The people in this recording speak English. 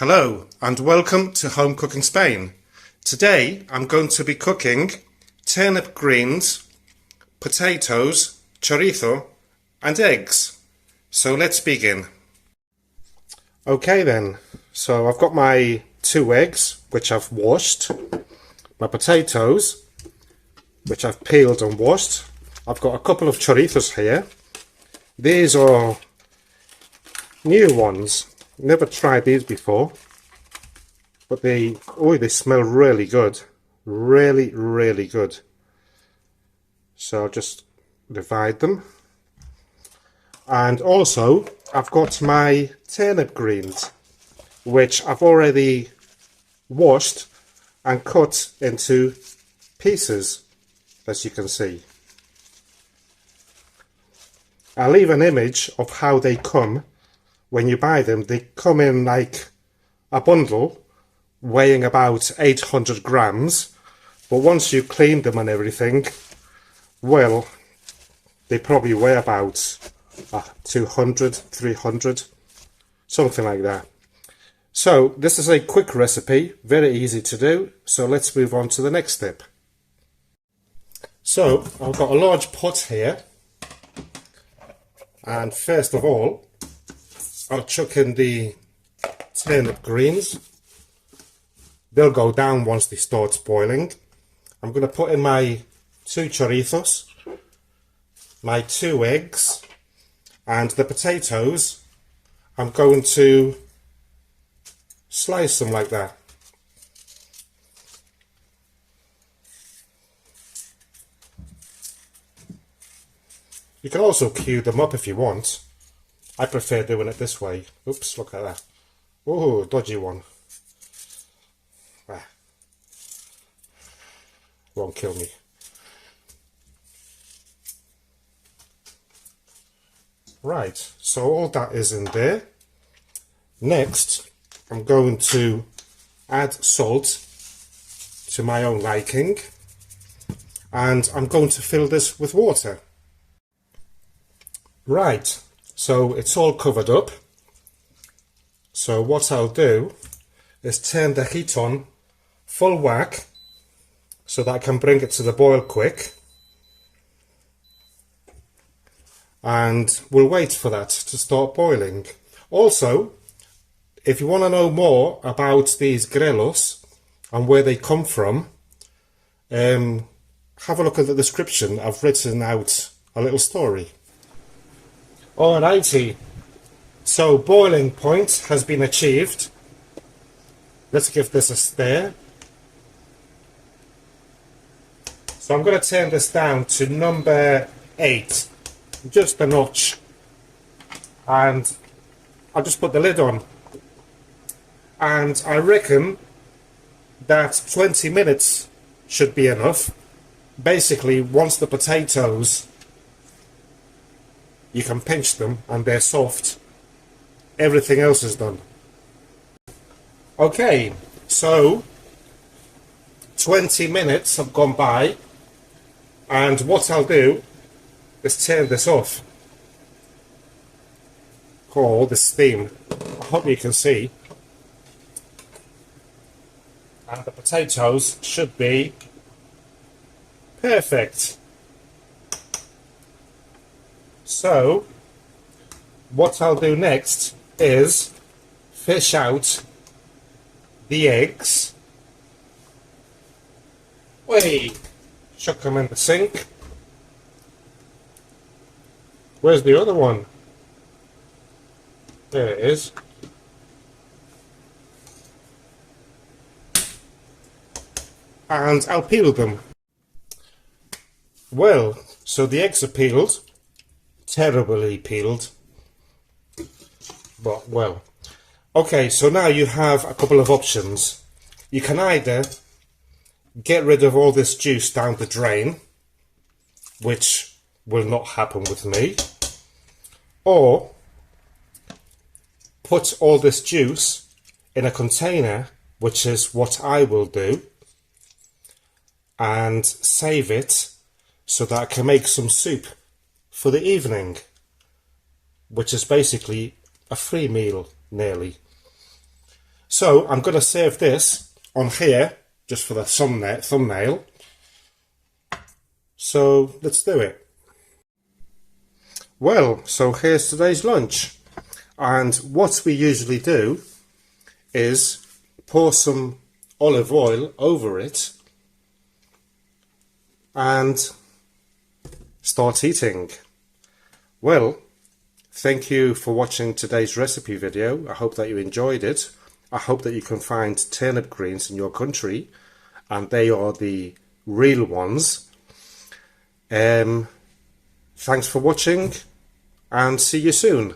Hello and welcome to Home Cooking Spain. Today I'm going to be cooking turnip greens, potatoes, chorizo and eggs. So let's begin. Okay then, so I've got my 2 eggs which I've washed, my potatoes which I've peeled and washed. I've got a couple of chorizos here. These are new ones. Never tried these before, but they smell really good, really good. So I'll just divide them. And also I've got my turnip greens which I've already washed and cut into pieces, as you can see. I'll leave an image of how they come. When you buy them, they come in like a bundle weighing about 800 grams, but once you clean them and everything, well, they probably weigh about 200, 300, something like that. So this is a quick recipe, very easy to do, so let's move on to the next step. So I've got a large pot here, and first of all I'll chuck in the turnip greens. They'll go down once they start boiling. I'm going to put in my 2 chorizos, my 2 eggs, and the potatoes. I'm going to slice them like that. You can also cube them up if you want. I prefer doing it this way. Oops, look at that. Oh, dodgy one. Won't kill me. Right, so all that is in there. Next, I'm going to add salt to my own liking, and I'm going to fill this with water. Right, so it's all covered up. So what I'll do is turn the heat on full whack so that I can bring it to the boil quick, and we'll wait for that to start boiling. Also, if you want to know more about these grelos and where they come from, have a look at the description. I've written out a little story. Alrighty, so boiling point has been achieved. Let's give this a stir. So I'm going to turn this down to number 8, just a notch, and I'll just put the lid on. And I reckon that 20 minutes should be enough. Basically, once the potatoes, you can pinch them and they're soft, everything else is done. Okay, so 20 minutes have gone by, and what I'll do is turn this off. Oh, the steam, I hope you can see. And the potatoes should be perfect. So what I'll do next is fish out the eggs. Wait, chuck them in the sink. Where's the other one? There it is. And I'll peel them. Well, so the eggs are peeled. Terribly peeled, but well. Okay, so now you have a couple of options. You can either get rid of all this juice down the drain, which will not happen with me, or put all this juice in a container, which is what I will do, and save it so that I can make some soup for the evening, which is basically a free meal, nearly. So I'm going to save this on here just for the thumbnail. So let's do it. Well, so here's today's lunch, and what we usually do is pour some olive oil over it and start eating. Well, thank you for watching today's recipe video. I hope that you enjoyed it. I hope that you can find turnip greens in your country, and they are the real ones. Thanks for watching, and see you soon.